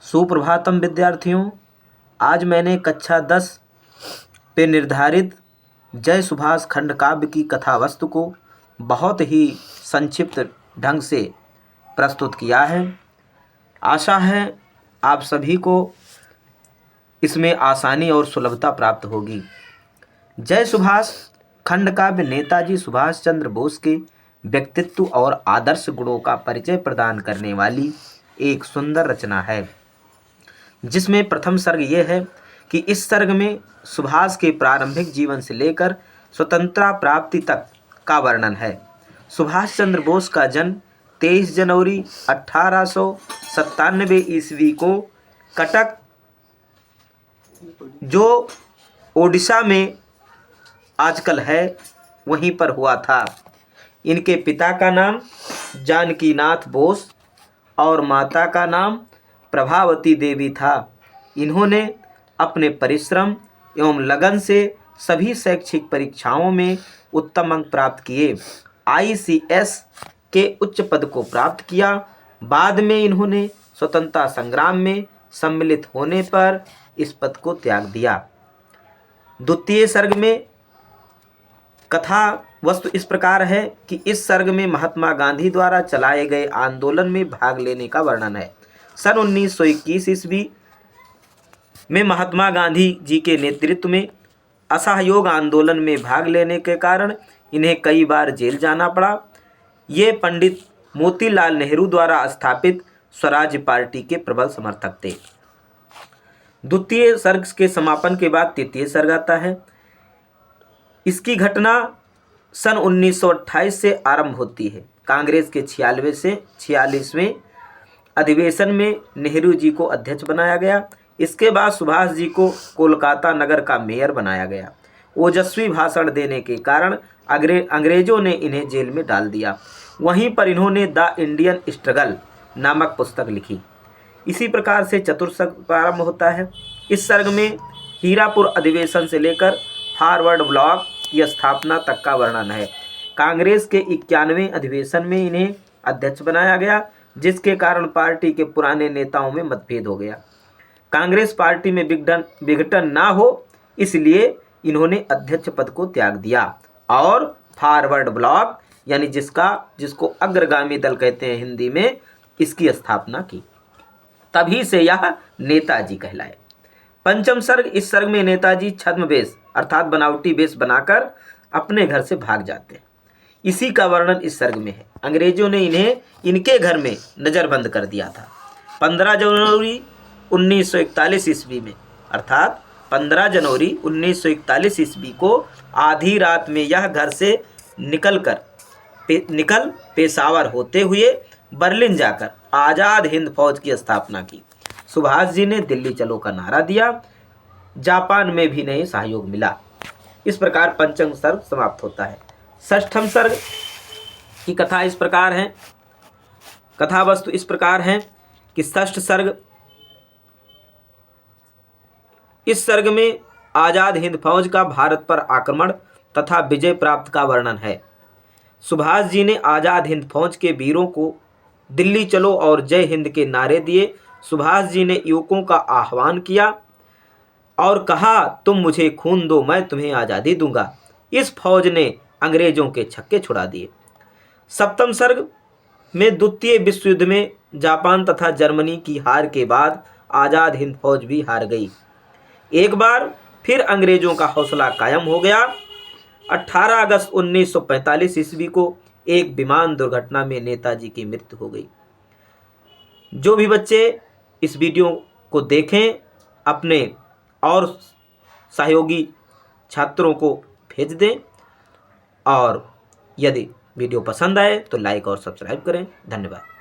सुप्रभातम विद्यार्थियों। आज मैंने कक्षा 10 पे निर्धारित जय सुभाष खंड काव्य की कथा वस्तु को बहुत ही संक्षिप्त ढंग से प्रस्तुत किया है। आशा है आप सभी को इसमें आसानी और सुलभता प्राप्त होगी। जय सुभाष खंड काव्य नेताजी सुभाष चंद्र बोस के व्यक्तित्व और आदर्श गुणों का परिचय प्रदान करने वाली एक सुंदर रचना है, जिसमें प्रथम सर्ग ये है कि इस सर्ग में सुभाष के प्रारंभिक जीवन से लेकर स्वतंत्रता प्राप्ति तक का वर्णन है। सुभाष चंद्र बोस का जन्म 23 जनवरी 1897 ईस्वी को कटक, जो ओडिशा में आजकल है, वहीं पर हुआ था। इनके पिता का नाम जानकीनाथ बोस और माता का नाम प्रभावती देवी था। इन्होंने अपने परिश्रम एवं लगन से सभी शैक्षिक परीक्षाओं में उत्तम अंक प्राप्त किए। ICS के उच्च पद को प्राप्त किया। बाद में इन्होंने स्वतंत्रता संग्राम में सम्मिलित होने पर इस पद को त्याग दिया। द्वितीय सर्ग में कथा वस्तु इस प्रकार है कि इस सर्ग में महात्मा गांधी द्वारा चलाए गए आंदोलन में भाग लेने का वर्णन है। सन 1921 ईस्वी में महात्मा गांधी जी के नेतृत्व में असहयोग आंदोलन में भाग लेने के कारण इन्हें कई बार जेल जाना पड़ा। ये पंडित मोतीलाल नेहरू द्वारा स्थापित स्वराज पार्टी के प्रबल समर्थक थे। द्वितीय सर्ग के समापन के बाद तृतीय सर्ग आता है। इसकी घटना सन 1928 से आरंभ होती है। कांग्रेस के 46 से 46वें अधिवेशन में नेहरू जी को अध्यक्ष बनाया गया। इसके बाद सुभाष जी को कोलकाता नगर का मेयर बनाया गया। ओजस्वी भाषण देने के कारण अंग्रेजों ने इन्हें जेल में डाल दिया। वहीं पर इन्होंने द इंडियन स्ट्रगल नामक पुस्तक लिखी। इसी प्रकार से चतुर्थ सर्ग प्रारंभ होता है। इस सर्ग में हीरापुर अधिवेशन से लेकर फॉरवर्ड ब्लॉक की स्थापना तक का वर्णन है। कांग्रेस के 91वें अधिवेशन में इन्हें अध्यक्ष बनाया गया, जिसके कारण पार्टी के पुराने नेताओं में मतभेद हो गया। कांग्रेस पार्टी में विघटन ना हो, इसलिए इन्होंने अध्यक्ष पद को त्याग दिया और फॉरवर्ड ब्लॉक यानी जिसको अग्रगामी दल कहते हैं हिंदी में, इसकी स्थापना की। तभी से यह नेताजी कहलाए। पंचम सर्ग, इस सर्ग में नेताजी छद्मवेश अर्थात बनावटी वेश बनाकर अपने घर से भाग जाते हैं। इसी का वर्णन इस सर्ग में है। अंग्रेजों ने इन्हें इनके घर में नज़रबंद कर दिया था। 15 जनवरी 1941 ईस्वी में अर्थात 15 जनवरी 1941 ईस्वी को आधी रात में यह घर से निकल पेशावर होते हुए बर्लिन जाकर आज़ाद हिंद फौज की स्थापना की। सुभाष जी ने दिल्ली चलो का नारा दिया। जापान में भी नहीं सहयोग मिला। इस प्रकार पंचम सर्ग समाप्त होता है। षष्ठम सर्ग की कथा इस प्रकार है, कथा वस्तु इस प्रकार है कि षष्ठ सर्ग, इस सर्ग में आज़ाद हिंद फौज का भारत पर आक्रमण तथा विजय प्राप्त का वर्णन है। सुभाष जी ने आज़ाद हिंद फौज के वीरों को दिल्ली चलो और जय हिंद के नारे दिए। सुभाष जी ने युवकों का आह्वान किया और कहा, तुम मुझे खून दो, मैं तुम्हें आज़ादी दूंगा। इस फौज ने अंग्रेजों के छक्के छुड़ा दिए। सप्तम सर्ग में द्वितीय विश्व युद्ध में जापान तथा जर्मनी की हार के बाद आज़ाद हिंद फौज भी हार गई। एक बार फिर अंग्रेजों का हौसला कायम हो गया। 18 अगस्त 1945 ईस्वी को एक विमान दुर्घटना में नेताजी की मृत्यु हो गई। जो भी बच्चे इस वीडियो को देखें, अपने और सहयोगी छात्रों को भेज दें और यदि वीडियो पसंद आए तो लाइक और सब्सक्राइब करें। धन्यवाद।